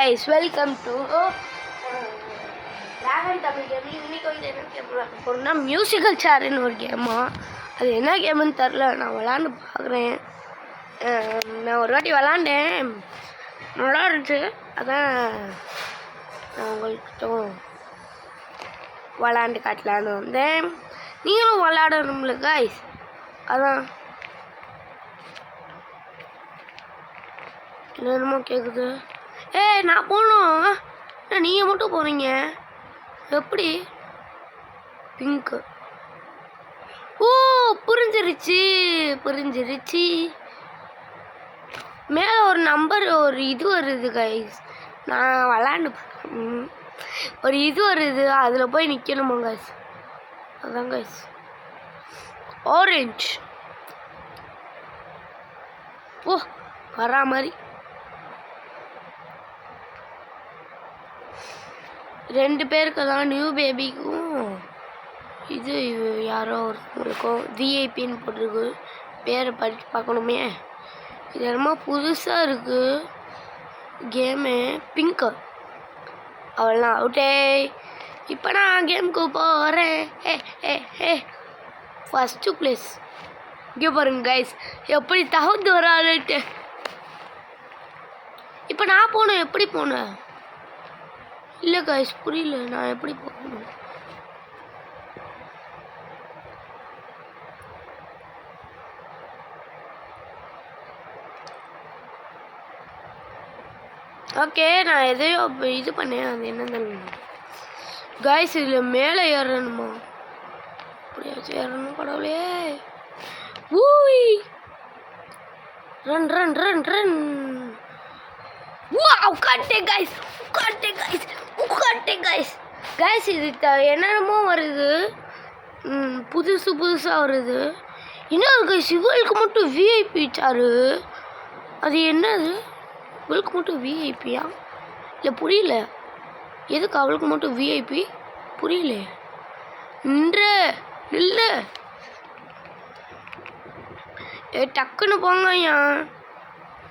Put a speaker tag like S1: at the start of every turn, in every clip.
S1: guys, welcome to Dragon Tamil Gaming. இன்னைக்கு வந்து என்ன கேம் விளையாட போறோம்னா மியூசிக்கல் சேர்னு ஒரு கேமா. அது என்ன கேம்னு தெரியல. நான் விளையாண்டு பார்க்குறேன். நான் ஒரு வாட்டி விளாண்டேன், நல்லா இருந்துச்சு. அதான் நான் உங்கள்கிட்ட விளாண்டு காட்டலான்னு வந்தேன். நீங்களும் விளாடணும்ல guys. அதான் என்னென்னமோ கேட்குது. நான் போகணும். நீங்கள் மட்டும் போகிறீங்க எப்படி? பிங்க்கு. ஓ புரிஞ்சிருச்சு. மேலே ஒரு நம்பர் ஒரு இது வருது கைஸ். நான் விளாண்டு ஒரு இது வருது, அதில் போய் நிற்கணுமா கைஸ்? அதான் கைஸ் ஆரஞ்ச். ஓ வரா மாதிரி 2 பேருக்கு தான், நியூ பேபிக்கும் இது யாரோ ஒருத்தவங்களுக்கும் விஐபின்னு போட்டிருக்கு. பேரை படித்து பார்க்கணுமே. இது என்னமோ புதுசாக இருக்குது கேமு. பிங்க்கு அவள்லாம் அவுட்டே. இப்போ நான் கேமுக்கு போகிறேன். First place. இங்கே பாருங்க கைஸ் எப்படி தகுந்து வராதுட்டு. இப்போ நான் போனேன், எப்படி போனேன்? இல்லை கைஸ் புரியல, நான் எப்படி போகணும்? ஓகே நான் எதையோ இது பண்ணேன், அது என்ன கைஸ்? இதில் மேலே ஏறணுமா? அப்படியாச்சும் ஏறணும் கடவுளே. ஊய் ரன் ரன் ரன் ரன். உட்காட்டேன் கைஸ். இது என்னென்னமோ வருது, புதுசாக வருது. இன்னொரு கைஸ் இவளுக்கு மட்டும் விஐபி சாரு. அது என்னது? இவளுக்கு மட்டும் விஐபியா? இல்லை புரியல, எதுக்கு அவளுக்கு மட்டும் விஐபி புரியல. நில்லு டக்குன்னு போங்க. ஏன்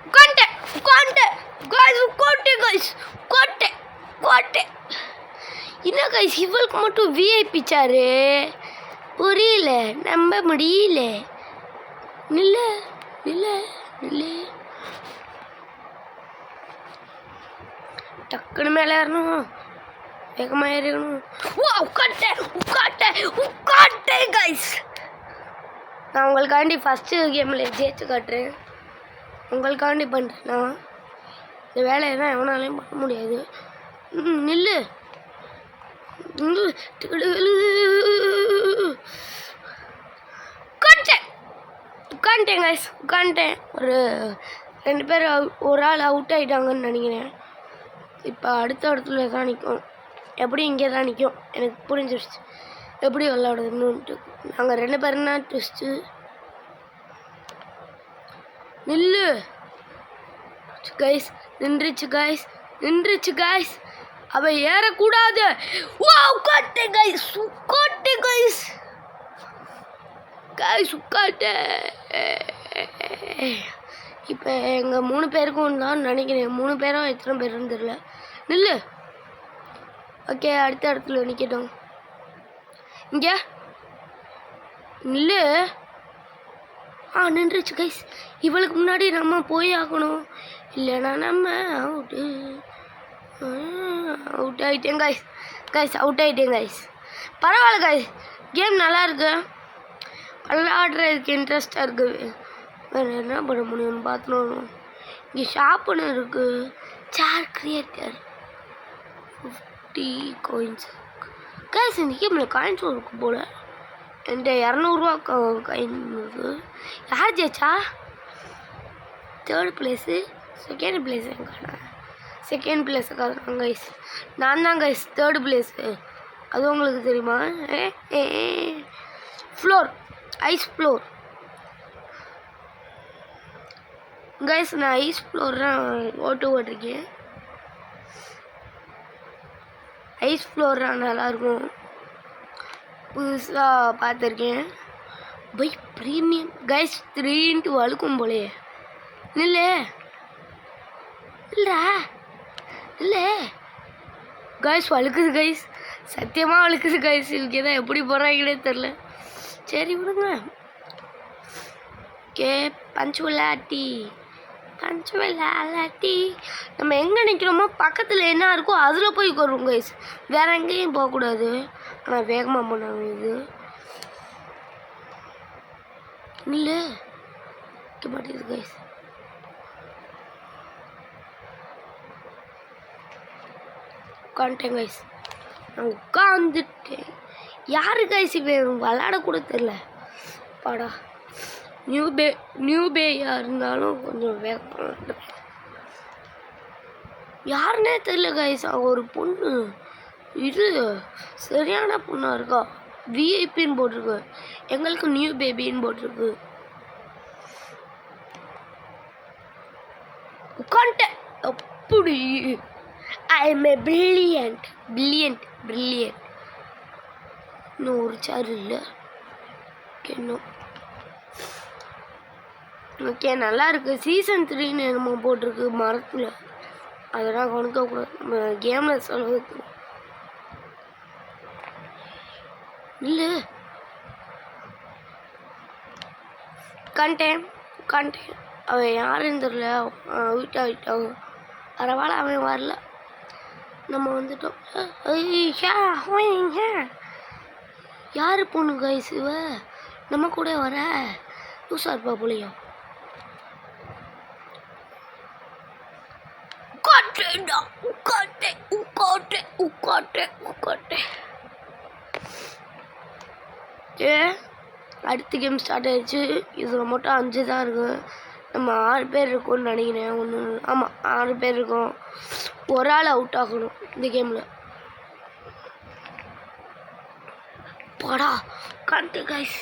S1: உட்காண்டேன். என்ன கைஸ் இவளுக்கு மட்டும் விஐபி சாரு? புரியல, நம்ப முடியல. நில்லு டக்குன்னு மேலே ஏறணும், வேகமாக ஏறணும். உட்காட்டேன் கைஸ். நான் உங்களுக்காண்டி ஃபஸ்ட்டு கேமில் ஜெயிச்சு காட்டுறேன். உங்களுக்காண்டி பண்ணுறேன். நான் இந்த வேலையை தான் எவனாலையும் பண்ண முடியாது. நில்லு உட்காண்டேன் கைஸ். ஒரு 2 பேர் ஒரு ஆள் அவுட் ஆகிட்டாங்கன்னு நினைக்கிறேன். இப்போ அடுத்த இடத்துல தான் நிற்கும். எப்படி இங்கே தான் நிற்கும். எனக்கு புரிஞ்சிருச்சு எப்படி விளாடுதுன்னுட்டு. நாங்கள் 2 பேருன்னா ட்விஸ்ட்டு. நில்லு கைஸ். நின்றுச்சு கைஸ். அவள் ஏறக்கூடாது. உட்காட்டேன் இப்போ எங்கள் 3 பேருக்கும் தான் நினைக்கிறேன். 3 பேரும் எத்தனை பேருன்னு தெரியல. நில்லு. ஓகே அடுத்த இடத்துல நிற்கட்டும். இங்கே நில்லு. நின்றுச்சு கைஸ். இவளுக்கு முன்னாடி நம்ம போய் ஆகணும், இல்லைன்னா நம்ம அவுட் ஆகிட்டேன் கைஸ். பரவாயில்ல கைஸ், கேம் நல்லா இருக்கு. விளையாடுறதுக்கு இன்ட்ரெஸ்டாக இருக்குது. வேறு என்ன பண்ண முடியும்னு பார்த்துணும். இங்கே ஷாப்புன்னு இருக்குது. சேர் கிரியேட்டர் 50 coins கைஸ். இந்த கேமில் காயின்ஸ் இருக்கு போல். என்கிட்ட 200 காயின் இருக்குது. யார் ஜெயிச்சா? 3rd place. 2nd பிளேஸ் எங்கான? 2nd பிளேஸுக்காக கைஸ். நான் தான் கைஸ் 3rd பிளேஸு. அது உங்களுக்கு தெரியுமா? Ice floor guys. நான் ஐஸ் ஃப்ளோர் தான் ஓட்டிருக்கேன். ஐஸ் ஃப்ளோர் தான் நல்லாயிருக்கும். புதுசாக பார்த்துருக்கேன். By premium guys. 3 வழுக்கும் போலே. நில்லு இல்லைடா இல்லை கைஸ் வழுக்குது கைஸ், சத்தியமாக வழுக்குது கைஸ். இவங்க தான் எப்படி போகிறாங்களே தெரில. சரி விடுங்க. ஓகே பஞ்சுவலாட்டி நம்ம எங்கே நிற்கிறோமோ பக்கத்தில் என்ன இருக்கோ அதில் போய் உட்காருவோம் கைஸ். வேறு எங்கேயும் போகக்கூடாது. ஆனால் வேகமாக போனாங்க இது இல்லை மாட்டேங்குது கைஸ். உட்காந்துட்டேன் கைஸ், நான் உட்காந்துட்டேன். யாரு கைஸ் இவன் விளாடக்கூட தெரில. பாடா நியூ பேயாக இருந்தாலும் கொஞ்சம் வேகமாக யாருன்னே தெரில கைஸ். அவங்க ஒரு பொண்ணு, இது சரியான பொண்ணாக இருக்கா. விஐபின்னு போட்டிருக்கு, எங்களுக்கு நியூ பேபின்னு போட்டிருக்கு. உட்காந்துட்டேன் அப்படி. I M A brilliant. இன்னும் ஒரு சேர் இல்லை. இன்னும் ஓகே நல்லா இருக்குது. சீசன் 3ன்னு என்னமோ போட்டிருக்கு மரத்தில். அதெல்லாம் கவனிக்கக்கூடாது, நம்ம கேமில் சொல்லுவது இல்லை. கண்டேன் அவன் யாருன்னு தெரியல. விட்டாங்க பரவாயில்ல, அவன் வரல, நம்ம வந்துட்டோம். யார் பொண்ணு கைஸ் இவ நம்ம கூட வர லூசா இருப்பா போலியா. உட்காட்டேன். அடுத்த கேம் ஸ்டார்ட் ஆயிடுச்சு. இதில் மட்டும் 5 தான் இருக்கு. நம்ம 6 பேர் இருக்கோம்னு நினைக்கிறேன். ஆமாம் 6 பேர் இருக்கோம். ஒரு ஆள் அவுட் ஆகணும் இந்த கேமில். பாடா கண்டு கைஸ்,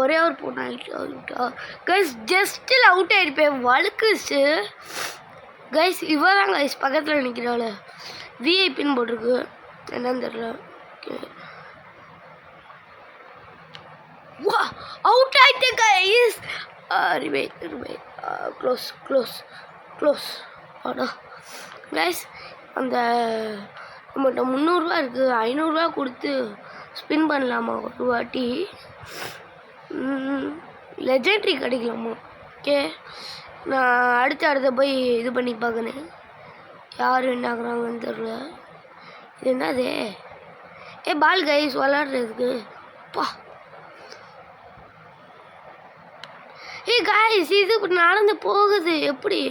S1: ஒரே ஒரு பொண்ணு அவுட்டா கைஸ். ஜஸ்ட்டில் அவுட் ஆகிருப்பேன், வழுக்குச்சு கைஸ். இவ தான் கைஸ் பக்கத்தில் நிற்கிறாள். விஐபின்னு போட்டிருக்கு, என்னன்னு தெரியல. வா அவுட் ஆகிட்டேன் கைஸ். க்ளோஸ் ஆடா கைஸ். அந்த நம்மகிட்ட 300 ரூபா இருக்குது. 500 ரூபா கொடுத்து ஸ்பின் பண்ணலாமா ஒரு வாட்டி? லெஜெண்ட்ரி கிடைக்கலாமா? ஓகே நான் அடுத்த போய் இது பண்ணி பார்க்கணும். யார் என்ன ஆகுறாங்கன்னு தெரில. இது என்னது? பால் கைஸ் விளாட்றதுக்கு. பா கைஸ் இது நடந்து போகுது எப்படி?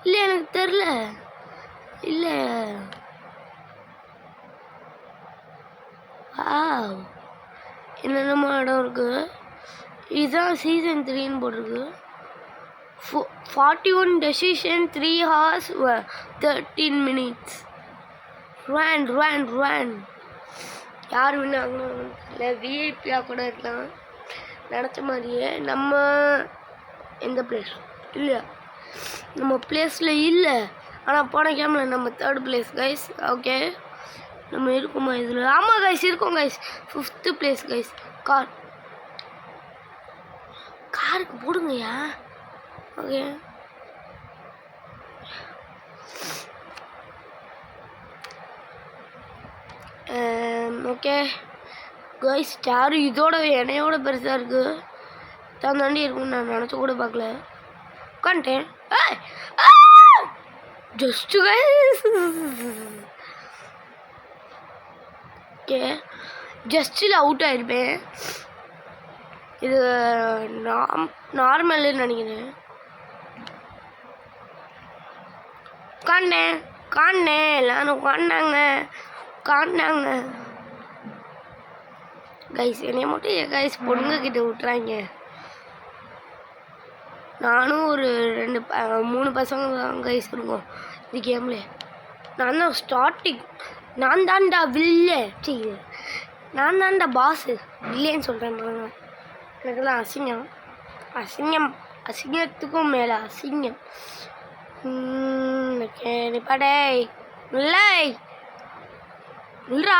S1: இல்லை எனக்கு தெரில. இல்லை என்னென்னமோ இடம் இருக்குது. இதுதான் சீசன் 3ன்னு போட்டிருக்கு. 41 டெசிஷன் 3 hours 13 minutes. ரன் யார் வின்னாங்கன்னு இல்லை. விஐபியாக கூட இருக்கலாம் நினச்ச மாதிரியே. நம்ம எந்த பிளேஸ் இல்லையா, நம்ம பிளேஸில் இல்லை. ஆனால் போன கேமில் நம்ம 3rd பிளேஸ் கைஸ். ஓகே நம்ம இருக்குமா இதில்? ஆமாம் கைஸ் இருக்கோம் கைஸ். 5th place guys. காருக்கு போடுங்கய்யா. Okay okay guys. ஸ்டாரு இதோட என்னையோட பெருசாக இருக்குது. தாண்டி இருக்கும்னு நான் நினச்ச கூட பார்க்கல. உட்காந்துட்டேன் ஜஸ்ட்டு கைஸ். ஓகே ஜஸ்ட்டில் அவுட் ஆகிருப்பேன். இது நார்மல்னு நினைக்கிறேன். காண்டேன் எல்லாரும் காண்டாங்க கைஸ். என்னைய மட்டும் கைஸ் பொண்ணுங்க கிட்ட விட்டுறாங்க. நானும் ஒரு 3 பசங்க தான் கைஸ் இருக்கோம் இந்த கேமில். நான் தான் ஸ்டார்டிங். நான் தான்டா நான் தான்டா பாஸு. இல்லைன்னு சொல்கிறேன். எனக்குலாம் அசிங்கத்துக்கும் மேலே அசிங்கம். படை இல்லைடா.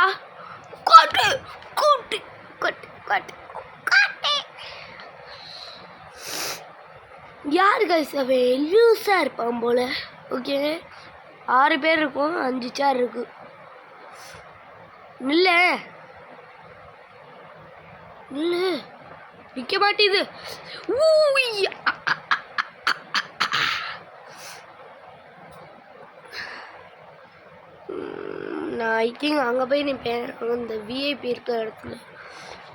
S1: கூட்டு யாரு கைஸ் அவன் லூஸாக இருப்பான் போல். ஓகே 6 பேர் இருக்கும், 5 சேர் இருக்கு. நில்லு நில்லு, நிற்க மாட்டேது. நான் ஐ திங்க் அங்கே போய் நிற்பேன். இந்த விஐபி இருக்கிற இடத்துல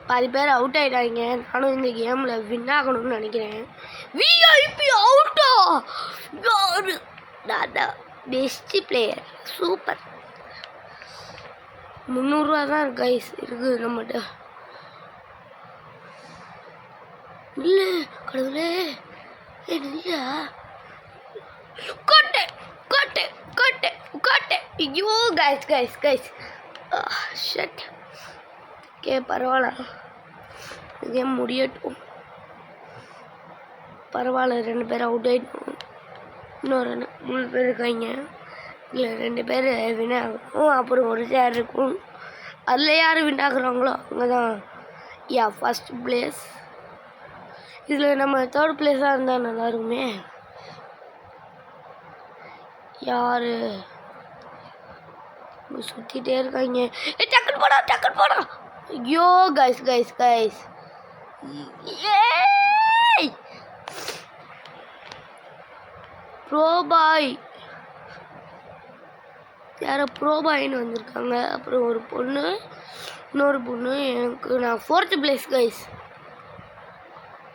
S1: பாதி பேர் அவுட் ஆகிட்டாங்க. நானும் இந்த கேமில் வின் ஆகணும்னு நினைக்கிறேன். விஐபி அவுட்டா? யாரு? நான் தான் பெஸ்ட் பிளேயர். சூப்பர். 300 ரூபா தான் கைஸ் இருக்குது நம்மகிட்ட. இல்லை கடவுளே, இல்லையா? கோட்டை கோட்டை கோட்டை கோட்டை. ஐயோ guys guys guys shut. Okay பரவாயில்ல, கேம் முடியட்டும். பரவாயில்ல, 2 பேர் அவுட் ஆகிட்டோம். இன்னும் 3 பேர் இருக்காங்க. இல்லை 2 பேர் வின் ஆகணும். அப்புறம் ஒரு சேர் இருக்கும். அதில் யார் வின் ஆகுறாங்களோ அவங்க தான் ஃபஸ்ட் பிளேஸ். இதில் நம்ம 3rd பிளேஸாக இருந்தால் நல்லா இருக்குமே. யார் சுற்றிட்டே இருக்காங்க. டக்குன்னு போடா டக்குன்னு போடா. ஐயோ கைஸ் கைஸ் கைஸ், ப்ரோபாய் யாரோ ப்ரோபாயின்னு வந்திருக்காங்க. அப்புறம் ஒரு பொண்ணு, இன்னொரு பொண்ணு. நான் 4th பிளேஸ் கைஸ்.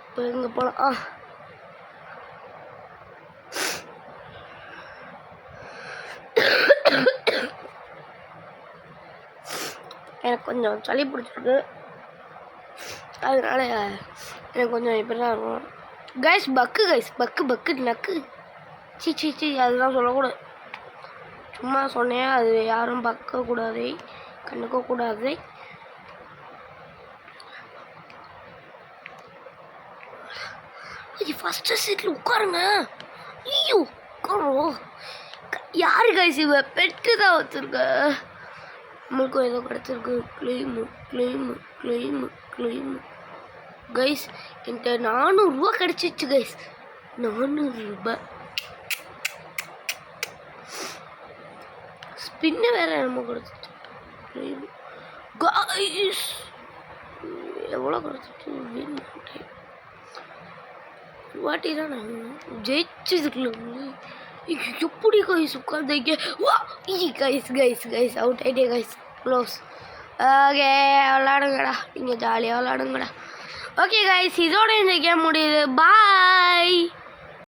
S1: இப்போ எங்கே போகலாம்? எனக்கு கொஞ்சம் சளி பிடிச்சிருக்கு, அதனால எனக்கு கொஞ்சம் இப்படி தான் இருக்கும் கைஸ். பக்கு கைஸ், பக்கு பக்கு நக்கு. சி சி சி, அதெல்லாம் சொல்லக்கூடாது. சும்மா சொன்னேன், அது யாரும் பார்க்கக்கூடாது, கண்டுக்கக்கூடாது. ஃபஸ்ட்டு சீட்டில் உட்காருங்க. ஐயோ உட்காரோம். யாரு கைஸ் இவ? பெட்டு தான் வச்சுருக்க. நம்மளுக்கும் ஏதோ கிடச்சிருக்கு. Claim claim claim claim guys. என்கிட்ட 400 ரூபா கிடச்சிச்சு கைஸ். 400 ரூபாய். ஸ்பின்னு வேற நம்ம கிடச்சிச்சு கைஸ். எவ்வளோ கிடச்சிச்சு? வாட்டி தான் நான் ஜெயிச்சதுக்குள்ள எப்படி கைஸ் உட்காந்துங்க. வா கைஸ் கைஸ் கைஸ் அவுட் ஆகிட்டே கைஸ். க்ளோஸ். ஓகே விளாடுங்கடா, நீங்கள் ஜாலியாக விளாடுங்கடா. ஓகே கைஸ், இதோட இந்த கேம் முடியுது. பாய்.